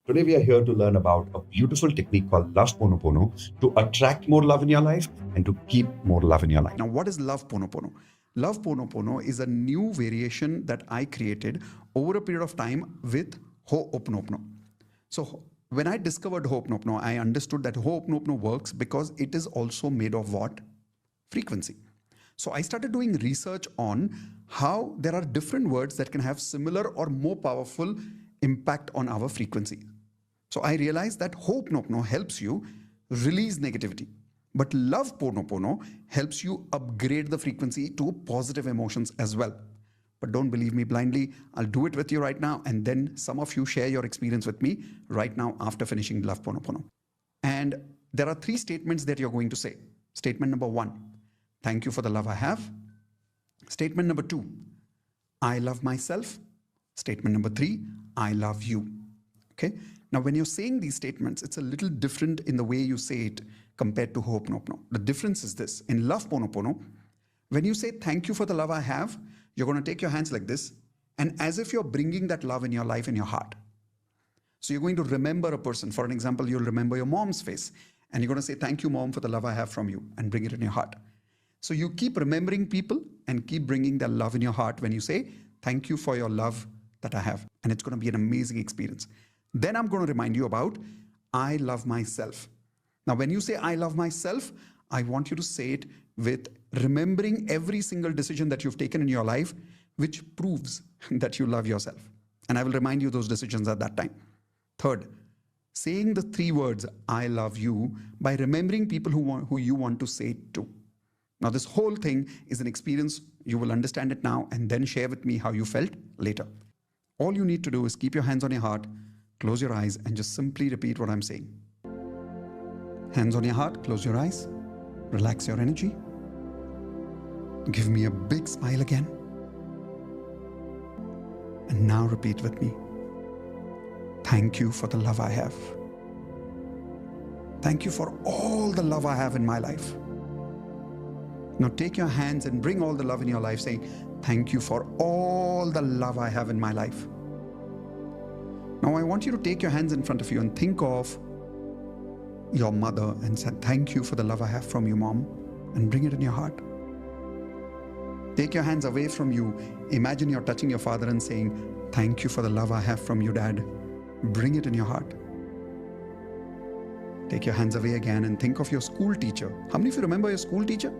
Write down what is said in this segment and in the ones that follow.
Today, we are here to learn about a beautiful technique called Love PonoPono to attract more love in your life and to keep more love in your life. Now, what is Love PonoPono? Love PonoPono is a new variation that I created over a period of time with Ho'oponopono. So, when I discovered Ho'oponopono, I understood that Ho'oponopono works because it is also made of what? Frequency. So, I started doing research on how there are different words that can have similar or more powerful impact on our frequency. So, I realized that Ho'oponopono helps you release negativity. But Love PonoPono helps you upgrade the frequency to positive emotions as well. But don't believe me blindly. I'll do it with you right now. And then some of you share your experience with me right now after finishing Love PonoPono. And there are 3 statements that you're going to say. Statement number 1, thank you for the love I have. Statement number 2, I love myself. Statement number 3, I love you. Okay. Now, when you're saying these statements, it's a little different in the way you say it compared to Ho'oponopono. The difference is this. In Love PonoPono, when you say thank you for the love I have, you're going to take your hands like this, and as if you're bringing that love in your life in your heart. So you're going to remember a person. For an example, you'll remember your mom's face, and you're going to say thank you, mom, for the love I have from you, and bring it in your heart. So you keep remembering people and keep bringing that love in your heart when you say thank you for your love that I have. And it's going to be an amazing experience. Then I'm going to remind you about I love myself. Now, when you say I love myself, I want you to say it with remembering every single decision that you've taken in your life, which proves that you love yourself. And I will remind you those decisions at that time. Third, saying the 3 words, I love you, by remembering people who you want to say it to. Now, this whole thing is an experience. You will understand it now and then share with me how you felt later. All you need to do is keep your hands on your heart, close your eyes, and just simply repeat what I'm saying. Hands on your heart, close your eyes, relax your energy. Give me a big smile again. And now repeat with me. Thank you for the love I have. Thank you for all the love I have in my life. Now take your hands and bring all the love in your life, saying, thank you for all the love I have in my life. Now I want you to take your hands in front of you and think of your mother and say, thank you for the love I have from you, mom, and bring it in your heart. Take your hands away from you. Imagine you're touching your father and saying, thank you for the love I have from you, dad. Bring it in your heart. Take your hands away again and think of your school teacher. How many of you remember your school teacher?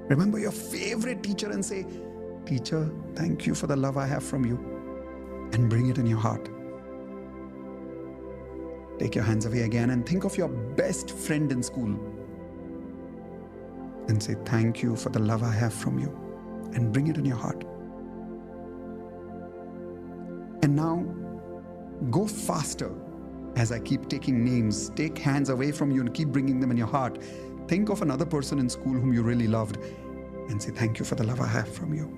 Remember your favorite teacher and say, teacher, thank you for the love I have from you, and bring it in your heart. Take your hands away again and think of your best friend in school and say, thank you for the love I have from you, and bring it in your heart. And now go faster as I keep taking names. Take hands away from you and keep bringing them in your heart. Think of another person in school whom you really loved and say, thank you for the love I have from you.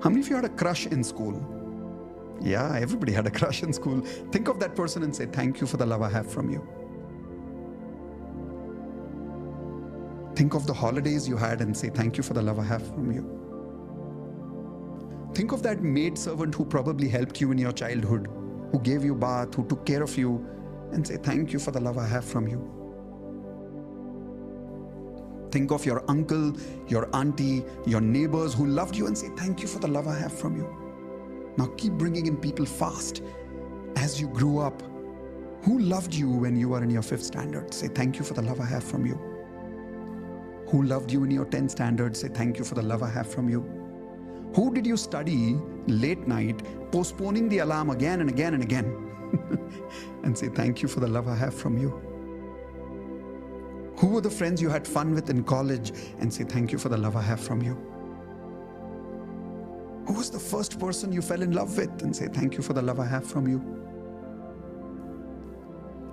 How many of you had a crush in school? Yeah, everybody had a crush in school. Think of that person and say, thank you for the love I have from you. Think of the holidays you had and say, thank you for the love I have from you. Think of that maid servant who probably helped you in your childhood, who gave you bath, who took care of you, and say, thank you for the love I have from you. Think of your uncle, your auntie, your neighbors who loved you and say, thank you for the love I have from you. Now keep bringing in people fast as you grew up. Who loved you when you were in your 5th standard? Say, thank you for the love I have from you. Who loved you in your 10th standard? Say, thank you for the love I have from you. Who did you study late night, postponing the alarm again and again and again? And say, thank you for the love I have from you. Who were the friends you had fun with in college? And say, thank you for the love I have from you. Who was the first person you fell in love with? And say, thank you for the love I have from you.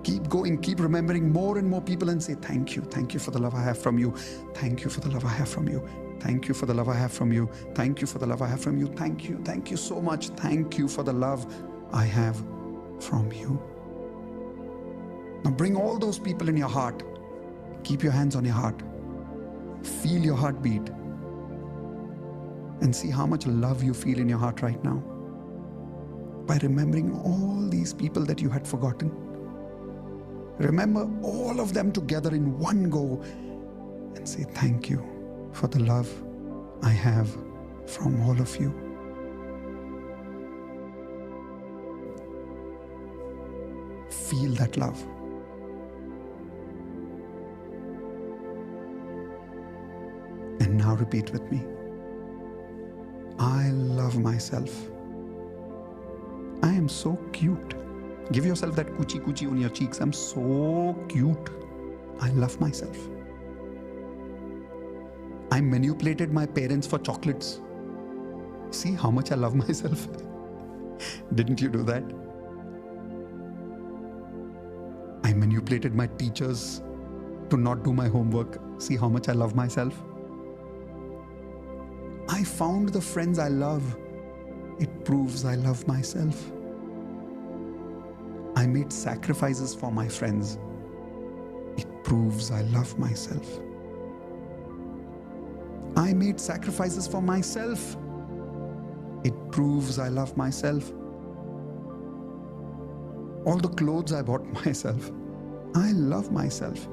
Keep going, keep remembering more and more people and say, thank you for the love I have from you. Thank you for the love I have from you. Thank you for the love I have from you. Thank you for the love I have from you. Thank you so much. Thank you for the love I have from you. Now bring all those people in your heart. Keep your hands on your heart. Feel your heartbeat. And see how much love you feel in your heart right now. by remembering all these people that you had forgotten. Remember all of them together in one go and say thank you for the love I have from all of you. Feel that love. And now repeat with me. I love myself. I am so cute. Give yourself that coochie coochie on your cheeks. I'm so cute. I love myself. I manipulated my parents for chocolates. See how much I love myself. Didn't you do that? I manipulated my teachers to not do my homework. See how much I love myself. I found the friends I love. It proves I love myself. I made sacrifices for my friends. It proves I love myself. I made sacrifices for myself. It proves I love myself. All the clothes I bought myself. I love myself.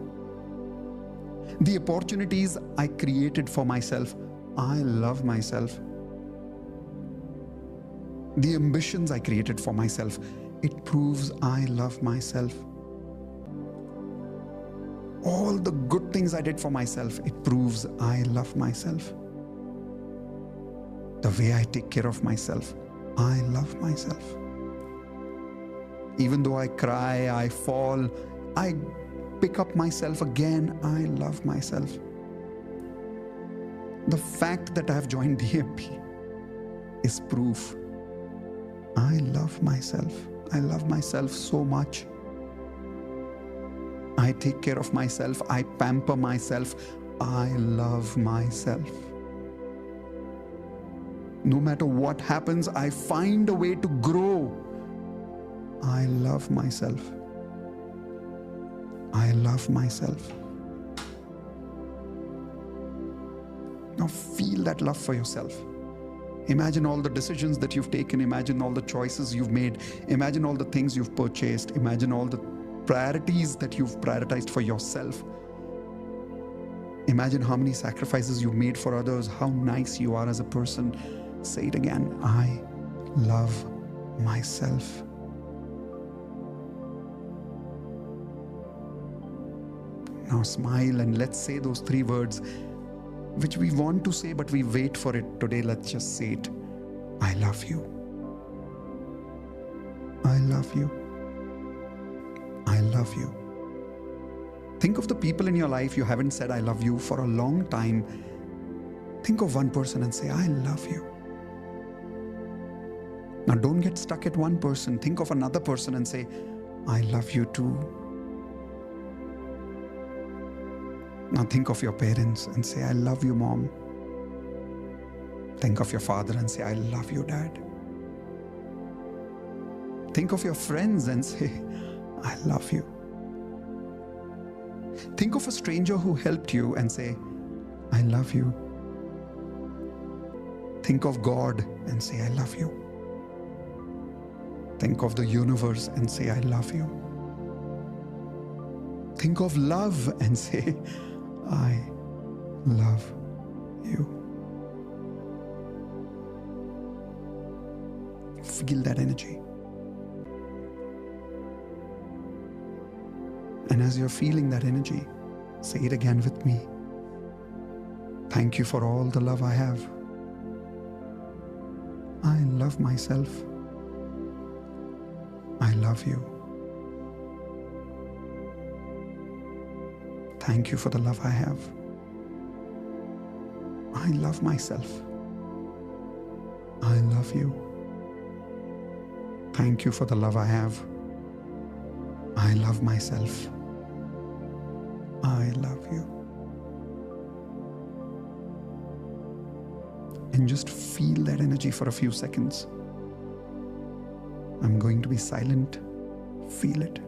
The opportunities I created for myself. I love myself. The ambitions I created for myself. It proves I love myself. All the good things I did for myself. It proves I love myself. The way I take care of myself. I love myself. Even though I cry, I fall, I pick up myself again. I love myself. The fact that I have joined DMP is proof. I love myself. I love myself so much. I take care of myself. I pamper myself. I love myself. No matter what happens, I find a way to grow. I love myself. I love myself. Now feel that love for yourself. Imagine all the decisions that you've taken. Imagine all the choices you've made. Imagine all the things you've purchased. Imagine all the priorities that you've prioritized for yourself. Imagine how many sacrifices you've made for others, how nice you are as a person. Say it again. I love myself. Now smile and let's say those three words which we want to say, but we wait for it. Today, let's just say it. I love you. I love you. I love you. Think of the people in your life you haven't said I love you for a long time. Think of one person and say, I love you. Now don't get stuck at one person. Think of another person and say, I love you too. Now think of your parents and say, I love you, Mom. Think of your father and say, I love you, Dad. Think of your friends and say, I love you. Think of a stranger who helped you and say, I love you. Think of God and say, I love you. Think of the universe and say, I love you. Think of love and say, I love you. Feel that energy. And as you're feeling that energy, say it again with me. Thank you for all the love I have. I love myself. I love you. Thank you for the love I have. I love myself. I love you. Thank you for the love I have. I love myself. I love you. And just feel that energy for a few seconds. I'm going to be silent. Feel it.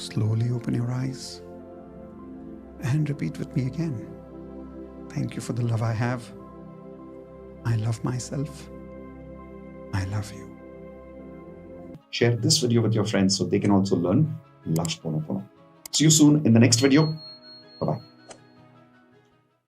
Slowly open your eyes and repeat with me again. Thank you for the love I have. I love myself. I love you. Share this video with your friends so they can also learn Love PonoPono. See you soon in the next video.